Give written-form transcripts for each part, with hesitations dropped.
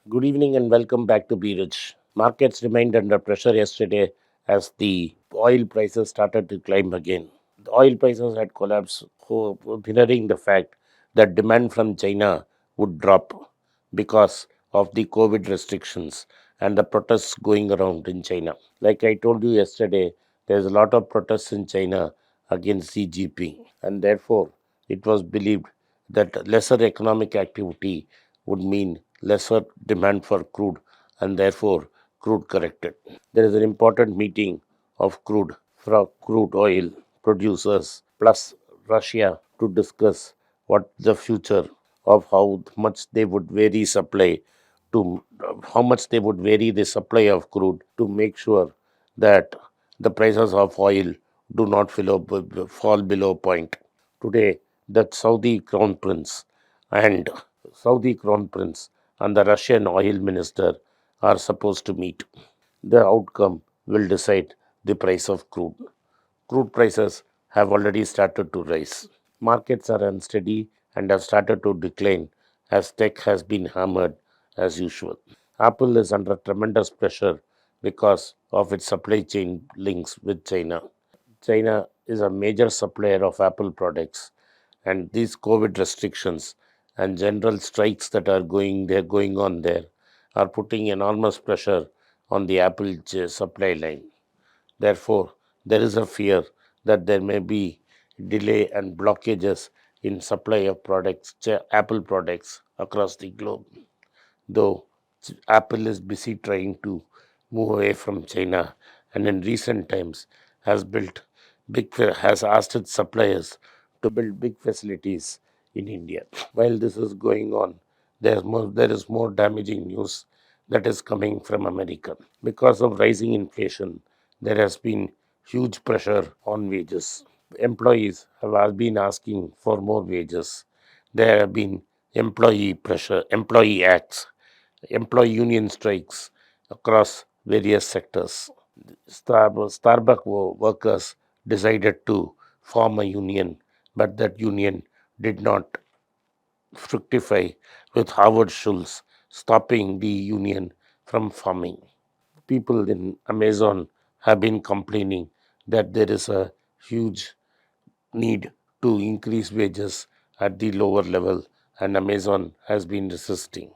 Good evening and welcome back to Be Rich. Markets remained under pressure yesterday as the oil prices started to climb again. The oil prices had collapsed, mirroring the fact that demand from China would drop because of the COVID restrictions and the protests going around in China. Like I told you yesterday, there's a lot of protests in China against CGP, and therefore it was believed that lesser economic activity would mean lesser demand for crude, and therefore crude corrected. There is an important meeting of crude oil producers plus Russia to discuss what the future of how much they would vary supply to how much they would vary the supply of crude to make sure that the prices of oil do not fall below point. Today, the and Saudi Crown Prince and the Russian oil minister are supposed to meet. The outcome will decide the price of crude. Crude prices have already started to rise. Markets are unsteady and have started to decline as tech has been hammered as usual. Apple is under tremendous pressure because of its supply chain links with China. China is a major supplier of Apple products, and these COVID restrictions and general strikes that are going on there are putting enormous pressure on the supply line. Therefore, there is a fear that there may be delay and blockages in supply of Apple products across the globe. Though Apple is busy trying to move away from China, and in recent times has asked its suppliers to build big facilities in India. While this is going on, there is more damaging news that is coming from America. Because of rising inflation, there has been huge pressure on wages. Employees have been asking for more wages. There have been employee acts, employee union strikes across various sectors. Workers decided to form a union, but that union did not fructify, with Howard Schultz stopping the union from forming. People in Amazon have been complaining that there is a huge need to increase wages at the lower level, and Amazon has been resisting.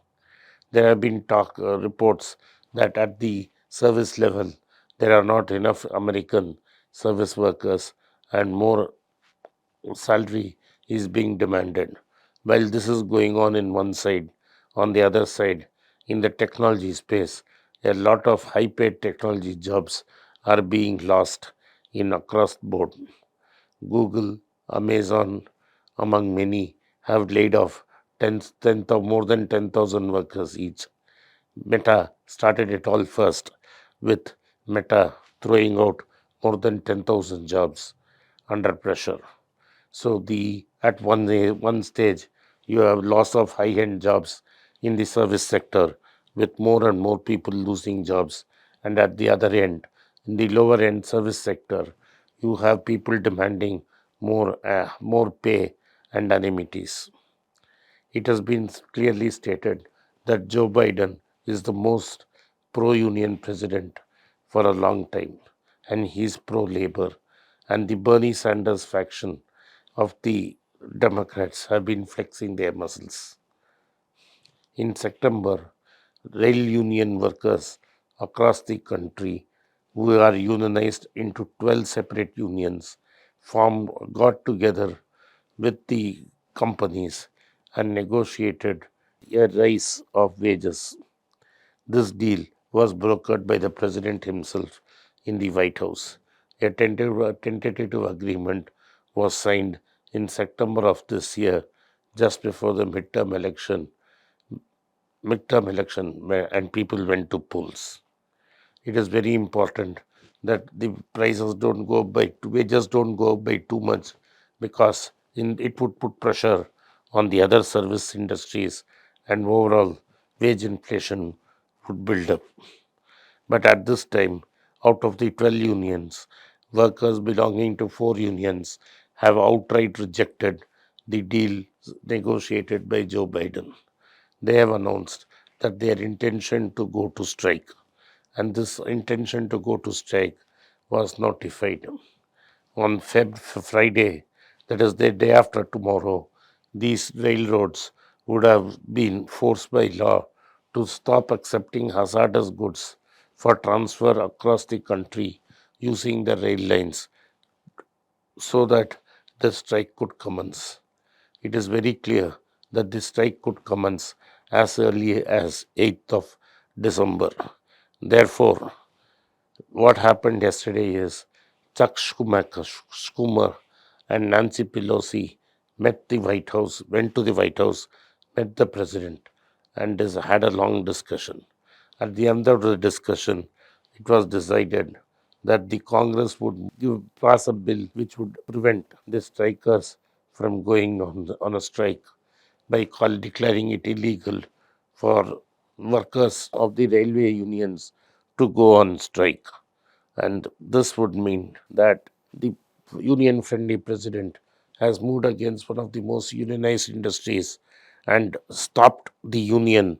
There have been reports that at the service level, there are not enough American service workers, and more salary is being demanded. While this is going on in one side, on the other side, in the technology space, a lot of high paid technology jobs are being lost in across board. Google, Amazon, among many, have laid off more than 10,000 workers each. Meta started it all first, with Meta throwing out more than 10,000 jobs under pressure. So the at one stage you have loss of high-end jobs in the service sector, with more and more people losing jobs, and at the other end, in the lower end service sector, you have people demanding more pay and amenities. It has been clearly stated that Joe Biden is the most pro union president for a long time, and he's pro labor. And the Bernie Sanders faction of the Democrats have been flexing their muscles. In September, rail union workers across the country who are unionized into 12 separate unions got together with the companies and negotiated a rise of wages. This deal was brokered by the president himself in the White House. A tentative agreement was signed in September of this year, just before the and people went to polls. It is very important that the wages don't go up by too much, because it would put pressure on the other service industries, and overall wage inflation would build up. But at this time, out of the 12 unions, workers belonging to 4 unions have outright rejected the deal negotiated by Joe Biden. They have announced that their intention to go to strike, and this intention to go to strike was notified on Friday, that is the day after tomorrow. These railroads would have been forced by law to stop accepting hazardous goods for transfer across the country using the rail lines so that the strike could commence. It is very clear that the strike could commence as early as 8th of December. Therefore, what happened yesterday is Chuck Schumer and Nancy Pelosi went to the White House, met the president, and had a long discussion. At the end of the discussion, it was decided that the Congress would pass a bill which would prevent the strikers from going on a strike by declaring it illegal for workers of the railway unions to go on strike. And this would mean that the union friendly president has moved against one of the most unionized industries and stopped the union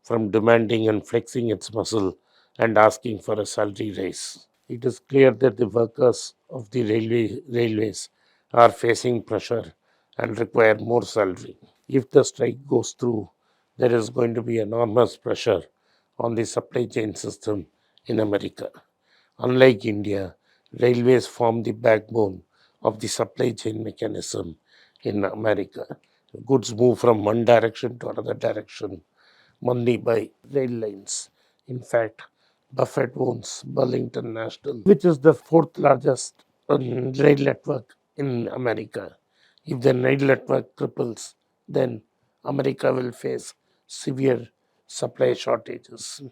from demanding and flexing its muscle and asking for a salary raise. It is clear that the workers of the railways are facing pressure and require more salary. If the strike goes through, there is going to be enormous pressure on the supply chain system in America. Unlike India, railways form the backbone of the supply chain mechanism in America. Goods move from one direction to another direction only by rail lines. In fact, Buffett owns Burlington National, which is the fourth largest rail network in America. If the rail network cripples, then America will face severe supply shortages.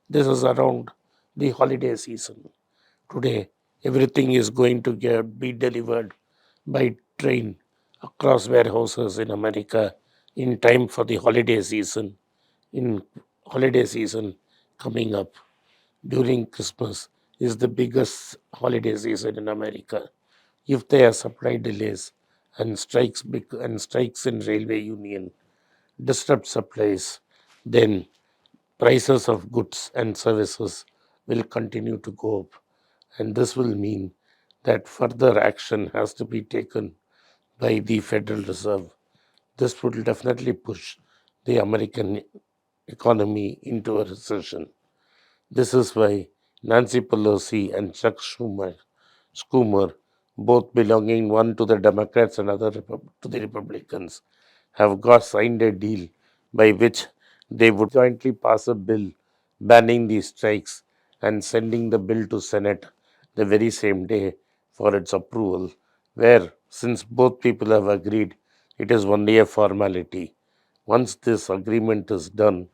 This is around the holiday season. Today, everything is going to be delivered by train across warehouses in America in time for the holiday season. In holiday season coming up during Christmas is the biggest holiday season in America. If there are supply delays and strikes in railway union disrupt supplies, then prices of goods and services will continue to go up, and this will mean that further action has to be taken by the Federal Reserve. This would definitely push the American economy into a recession. This is why Nancy Pelosi and Schumer, both belonging one to the Democrats and other to the Republicans, have got signed a deal by which they would jointly pass a bill banning these strikes and sending the bill to Senate the very same day for its approval, where since both people have agreed, it is only a formality. Once this agreement is done,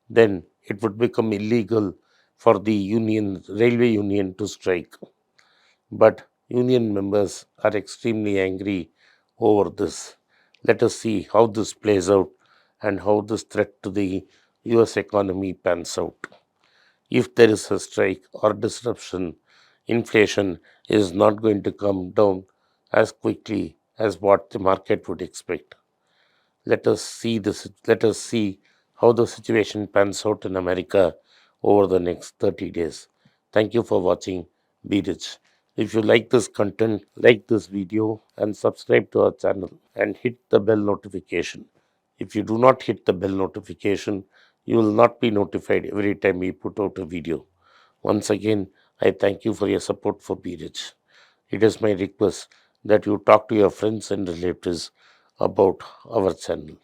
then it would become illegal for the railway union to strike. But union members are extremely angry over this. Let us see how this plays out and how this threat to the US economy pans out. If there is a strike or disruption, inflation is not going to come down as quickly as what the market would expect. Let us see how the situation pans out in America over the next 30 days. Thank you for watching. Be rich. If you like this content, like this video and subscribe to our channel and hit the bell notification. If you do not hit the bell notification, you will not be notified every time we put out a video. Once again, I thank you for your support for Be Rich. It is my request that you talk to your friends and relatives about our channel.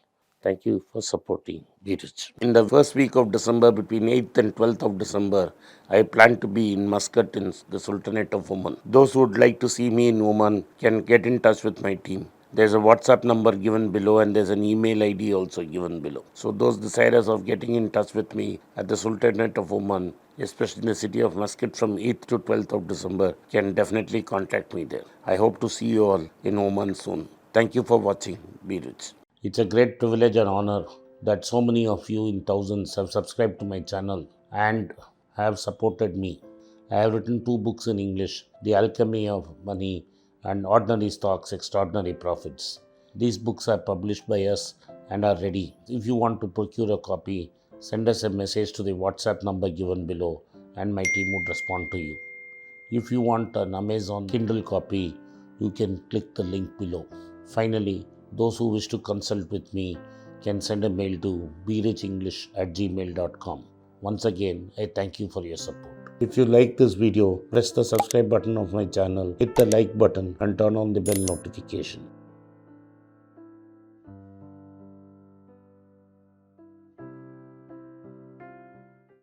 Thank you for supporting Be Rich. In the first week of December, between 8th and 12th of December, I plan to be in Muscat in the Sultanate of Oman. Those who would like to see me in Oman can get in touch with my team. There's a WhatsApp number given below and there's an email ID also given below. So those desirous of getting in touch with me at the Sultanate of Oman, especially in the city of Muscat from 8th to 12th of December, can definitely contact me there. I hope to see you all in Oman soon. Thank you for watching. Be Rich. It's a great privilege and honor that so many of you in thousands have subscribed to my channel and have supported me. I have written two books in English, The Alchemy of Money and Ordinary Stocks, Extraordinary Profits. These books are published by us and are ready. If you want to procure a copy, send us a message to the WhatsApp number given below and my team would respond to you. If you want an Amazon Kindle copy, you can click the link below. Finally, those who wish to consult with me can send a mail to berichenglish@gmail.com. Once again, I thank you for your support. If you like this video, press the subscribe button of my channel, hit the like button and turn on the bell notification.